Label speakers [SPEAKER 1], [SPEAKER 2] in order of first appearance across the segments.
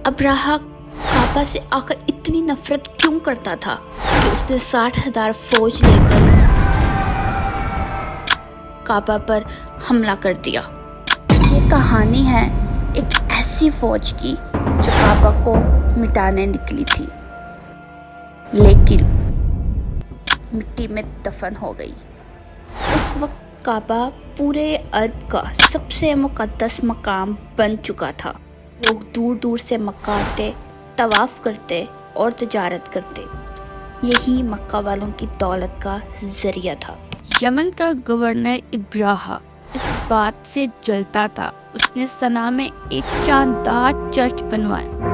[SPEAKER 1] ابراہا کعبہ سے آخر اتنی نفرت کیوں کرتا تھا کہ اس نے 60,000 فوج لے کر کعبہ پر حملہ کر دیا۔ یہ کہانی ہے ایک ایسی فوج کی جو کعبہ کو مٹانے نکلی تھی، لیکن مٹی میں دفن ہو گئی۔ اس وقت کعبہ پورے عرب کا سب سے مقدس مقام بن چکا تھا۔ لوگ دور دور سے مکہ آتے، طواف کرتے اور تجارت کرتے۔ یہی مکہ والوں کی دولت کا ذریعہ تھا۔
[SPEAKER 2] یمن کا گورنر ابراہا اس بات سے جلتا تھا۔ اس نے صنعا میں ایک شاندار چرچ بنوایا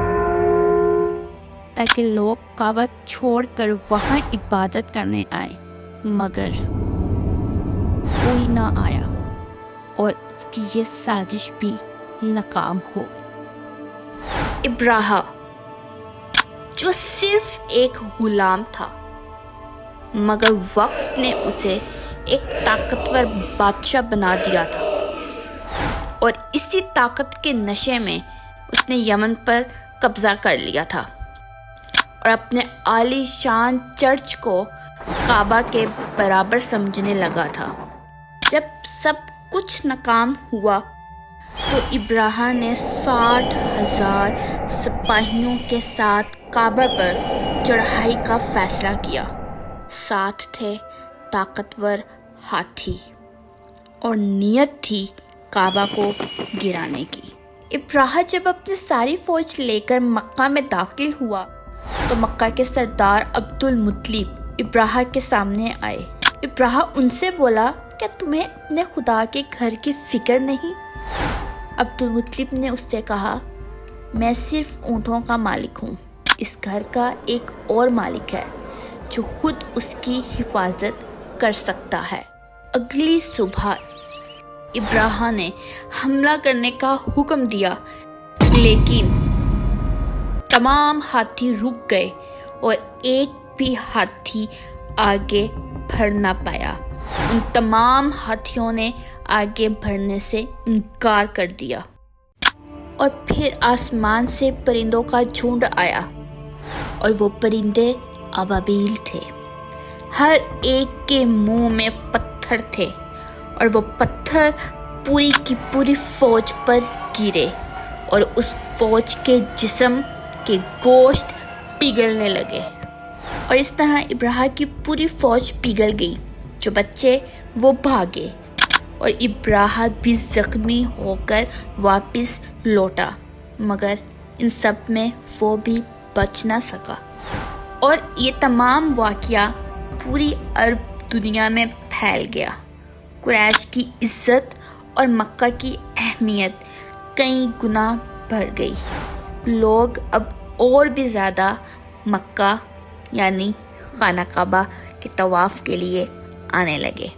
[SPEAKER 2] تاکہ لوگ کعبہ چھوڑ کر وہاں عبادت کرنے آئے، مگر کوئی نہ آیا اور اس کی یہ سازش بھی ناکام ہو گئی۔
[SPEAKER 1] ابراہا جو صرف ایک غلام تھا، مگر وقت نے اسے ایک طاقتور بادشاہ بنا دیا تھا، اور اسی طاقت کے نشے میں اس نے یمن پر قبضہ کر لیا تھا اور اپنے عالی شان چرچ کو کعبہ کے برابر سمجھنے لگا تھا۔ جب سب کچھ ناکام ہوا تو ابراہا نے 60,000 سپاہیوں کے ساتھ کعبہ پر چڑھائی کا فیصلہ کیا۔ ساتھ تھے طاقتور ہاتھی اور نیت تھی کعبہ کو گرانے کی۔ ابراہا جب اپنی ساری فوج لے کر مکہ میں داخل ہوا تو مکہ کے سردار عبد المطلب ابراہا کے سامنے آئے۔ ابراہا ان سے بولا، کیا تمہیں اپنے خدا کے گھر کی فکر نہیں؟ عبد المطلب نے اس سے کہا، میں صرف اونٹوں کا مالک ہوں، اس گھر کا ایک اور مالک ہے جو خود اس کی حفاظت کر سکتا ہے۔ اگلی صبح ابراہا نے حملہ کرنے کا حکم دیا، لیکن تمام ہاتھی رک گئے اور ایک بھی ہاتھی آگے بڑھ نہ پایا۔ ان تمام ہاتھیوں نے آگے بڑھنے سے انکار کر دیا، اور پھر آسمان سے پرندوں کا جھنڈ آیا، اور وہ پرندے ابابیل تھے۔ ہر ایک کے منہ میں پتھر تھے، اور وہ پتھر پوری کی پوری فوج پر گرے، اور اس فوج کے جسم کے گوشت پگھلنے لگے، اور اس طرح ابراہا کی پوری فوج پگھل گئی۔ جو بچے وہ بھاگے، اور ابراہا بھی زخمی ہو کر واپس لوٹا، مگر ان سب میں وہ بھی بچ نہ سکا۔ اور یہ تمام واقعہ پوری عرب دنیا میں پھیل گیا۔ قریش کی عزت اور مکہ کی اہمیت کئی گنا بڑھ گئی۔ لوگ اب اور بھی زیادہ مکہ یعنی خانہ کعبہ کے طواف کے لیے آنے لگے۔